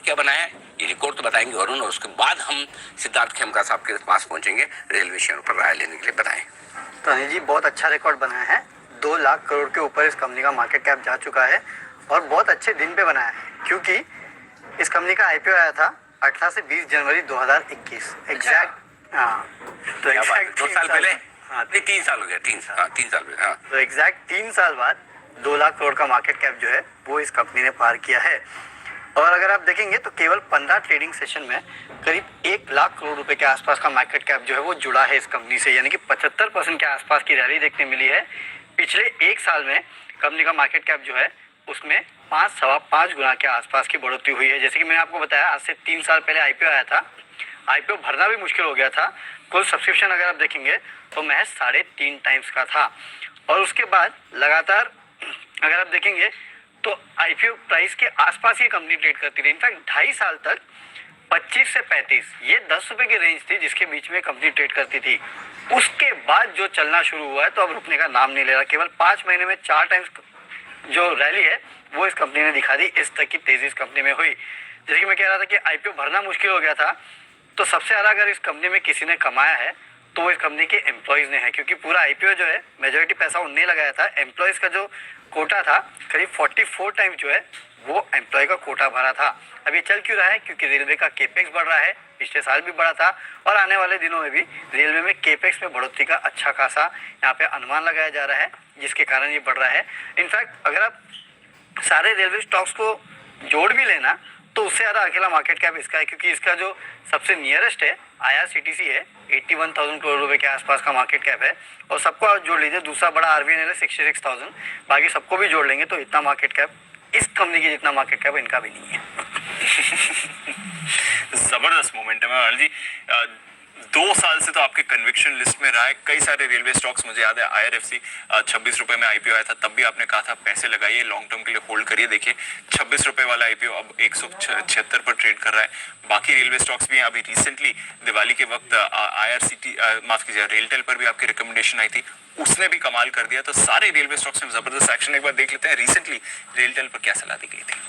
क्या बनाया है ये रिकॉर्ड तो बताएंगे वरुण, और उसके बाद हम सिद्धार्थ खेमका साहब के पास पहुंचेंगे रेलवे शेयरों पर राय लेने के लिए। बताएं। तो अनिल जी बहुत अच्छा रिकॉर्ड बनाया है। 2 लाख करोड़ के ऊपर इस कंपनी का मार्केट कैप जा चुका है और बहुत अच्छे दिन पे बनाया है, क्योंकि इस कंपनी का आईपीओ आया था 18 से 20 जनवरी 2021 एग्जैक्ट। हाँ, तो एग्जैक्ट 2 साल पहले। हाँ, 3 साल हो गया। 3 साल, 3 साल पहले। हाँ, तो एग्जैक्ट 3 साल बाद 2 लाख करोड़ का मार्केट कैप जो है वो इस कंपनी ने पार किया है। और अगर आप देखेंगे तो केवल 15 ट्रेडिंग सेशन में करीब 1 लाख करोड़ रुपए के आसपास का मार्केट कैप जो है वो जुड़ा है इस कंपनी से, यानी कि 75% के आसपास की रैली देखने मिली है। पिछले 1 साल में कंपनी का मार्केट कैप जो है उसमें 5-5.25 गुना के आसपास की बढ़ोतरी हुई है। जैसे कि मैंने आपको बताया, आज से 3 साल पहले आईपीओ आया था, आईपीओ भरना भी मुश्किल हो गया था। कुल सब्सक्रिप्शन अगर आप देखेंगे तो महज 3.5 टाइम्स का था। और उसके बाद लगातार अगर आप देखेंगे तो आईपीओ प्राइस के आसपास ये कंपनी ट्रेड करती रही। इनफैक्ट 2.5 साल तक 25 से 35 ये 10 रुपए की रेंज थी जिसके बीच में कंपनी ट्रेड करती थी। उसके बाद जो चलना शुरू हुआ है तो अब रुकने का नाम नहीं ले रहा। केवल 5 महीने में 4 टाइम्स जो रैली है वो इस कंपनी ने दिखा दी। इस तक की तेजी इस कंपनी में हुई। जैसे कि मैं कह रहा था कि आईपीओ भरना मुश्किल हो गया था, तो सबसे ज्यादा अगर इस कंपनी में किसी ने कमाया है तो वो इस कंपनी के एम्प्लॉयज ने है, क्योंकि पूरा आईपीओ जो है मेजोरिटी पैसा उनने लगाया था। एम्प्लॉयज का जो कोटा था करीब 44 टाइम जो है वो एम्प्लॉय का कोटा भरा था। अब ये चल क्यों रहा है? क्योंकि रेलवे का केपेक्स बढ़ रहा है, पिछले साल भी बढ़ा था और आने वाले दिनों में भी रेलवे में केपेक्स में बढ़ोतरी का अच्छा खासा यहाँ पे अनुमान लगाया जा रहा है, जिसके कारण ये बढ़ रहा है। इनफैक्ट अगर आप सारे रेलवे स्टॉक्स को जोड़ भी लेना तो उससे ज़्यादा अकेला मार्केट कैप इसका है, क्योंकि इसका जो सबसे नियरेस्ट है आईआरसीटीसी है, 81,000 करोड़ रुपए के आसपास का मार्केट कैप है। और सबको आप जोड़ लीजिए, दूसरा बड़ा आरबीएनएल है 66,000, बाकी सबको भी जोड़ लेंगे तो इतना मार्केट कैप इस कंपनी की जितना मार्केट कैप इनका भी नहीं है। जबरदस्त मोमेंटम है अनिल जी। 2 साल से तो आपके कन्विक्शन लिस्ट में रहा है। कई सारे रेलवे स्टॉक्स, मुझे याद है आईआरएफसी 26 रुपए में आईपीओ आया था, तब भी आपने कहा था पैसे लगाइए, लॉन्ग टर्म के लिए होल्ड करिए। देखिए 26 रुपए वाला आईपीओ अब 176 पर ट्रेड कर रहा है। बाकी रेलवे स्टॉक्स भी अभी रिसेंटली दिवाली के वक्त माफ कीजिए रेलटेल पर भी आपकी रिकमेंडेशन आई थी, उसने भी कमाल कर दिया। तो सारे रेलवे स्टॉक्स में जबरदस्त एक्शन। एक बार देख लेते हैं रिसेंटली रेलटेल पर क्या सलाह दी गई थी।